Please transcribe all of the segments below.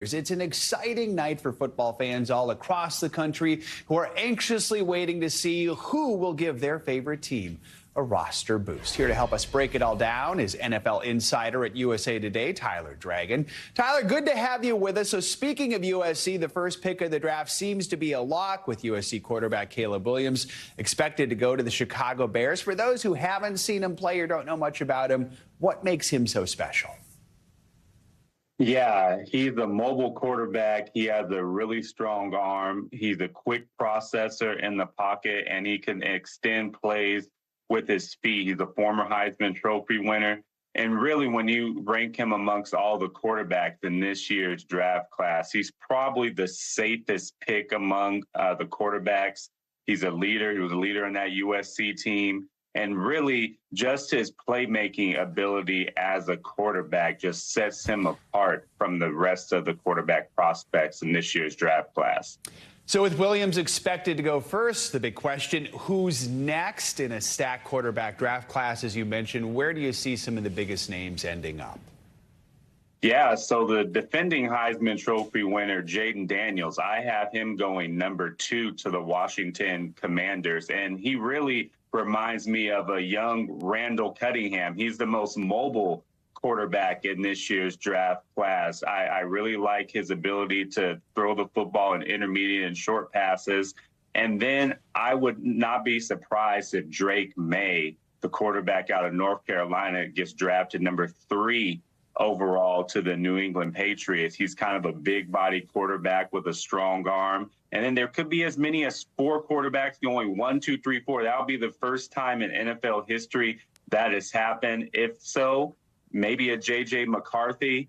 It's an exciting night for football fans all across the country who are anxiously waiting to see who will give their favorite team a roster boost. Here to help us break it all down is NFL insider at USA Today, Tyler Dragon. Tyler, good to have you with us. So speaking of USC, the first pick of the draft seems to be a lock with USC quarterback Caleb Williams expected to go to the Chicago Bears. For those who haven't seen him play or don't know much about him, what makes him so special? Yeah, he's a mobile quarterback. He has a really strong arm. He's a quick processor in the pocket, and he can extend plays with his feet. He's a former Heisman Trophy winner. And really, when you rank him amongst all the quarterbacks in this year's draft class, he's probably the safest pick among the quarterbacks. He's a leader. He was a leader in that USC team. And really, just his playmaking ability as a quarterback just sets him apart from the rest of the quarterback prospects in this year's draft class. So with Williams expected to go first, the big question, who's next in a stacked quarterback draft class, as you mentioned? Where do you see some of the biggest names ending up? Yeah, so the defending Heisman Trophy winner, Jaden Daniels, I have him going number 2 to the Washington Commanders, and he really reminds me of a young Randall Cunningham. He's the most mobile quarterback in this year's draft class. I really like his ability to throw the football in intermediate and short passes. And then I would not be surprised if Drake May, the quarterback out of North Carolina, gets drafted number 3 overall to the New England Patriots. He's kind of a big body quarterback with a strong arm. And then there could be as many as 4 quarterbacks going 1, 2, 3, 4. That'll be the first time in NFL history that has happened. If so, maybe a J.J. McCarthy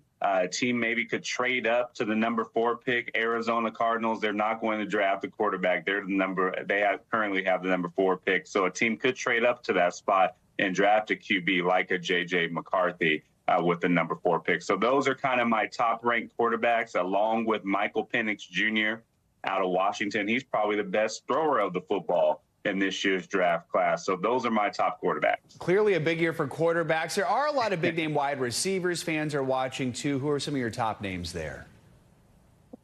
team maybe could trade up to the number 4 pick. Arizona Cardinals, they're not going to draft a quarterback. They currently have the number 4 pick. So a team could trade up to that spot and draft a QB like a J.J. McCarthy with the number 4 pick. So those are kind of my top-ranked quarterbacks, along with Michael Penix Jr. out of Washington. He's probably the best thrower of the football in this year's draft class. So those are my top quarterbacks. Clearly a big year for quarterbacks. There are a lot of big-name wide receivers fans are watching, too. Who are some of your top names there?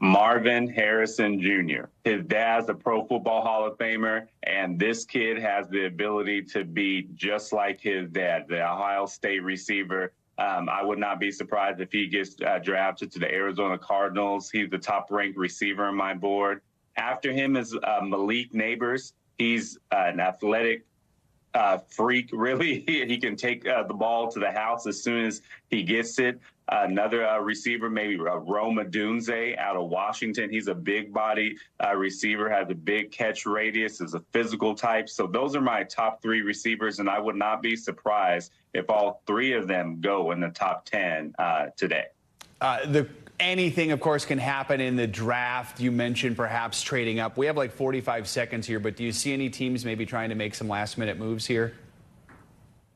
Marvin Harrison Jr. His dad's a Pro Football Hall of Famer, and this kid has the ability to be just like his dad, the Ohio State receiver. I would not be surprised if he gets drafted to the Arizona Cardinals. He's the top-ranked receiver on my board. After him is Malik Neighbors. He's an athletic freak, really. He can take the ball to the house as soon as he gets it. Another receiver, maybe Rome Odunze out of Washington. He's a big-body receiver, has a big catch radius, is a physical type. So those are my top 3 receivers, and I would not be surprised if all 3 of them go in the top 10 today. Anything, of course, can happen in the draft. You mentioned perhaps trading up. We have like 45 seconds here, but do you see any teams maybe trying to make some last-minute moves here?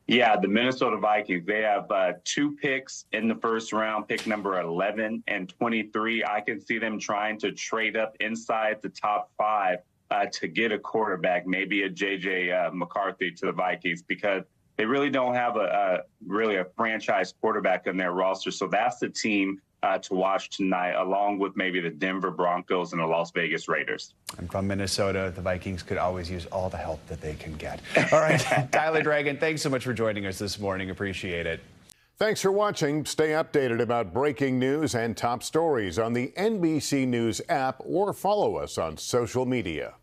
Yeah, the Minnesota Vikings, they have 2 picks in the first round, pick number 11 and 23. I can see them trying to trade up inside the top 5 to get a quarterback, maybe a J.J. McCarthy to the Vikings, because they really don't have a franchise quarterback in their roster. So that's the team to watch tonight, along with maybe the Denver Broncos and the Las Vegas Raiders. I'm from Minnesota. The Vikings could always use all the help that they can get. All right, Tyler Dragon, thanks so much for joining us this morning. Appreciate it. Thanks for watching. Stay updated about breaking news and top stories on the NBC News app or follow us on social media.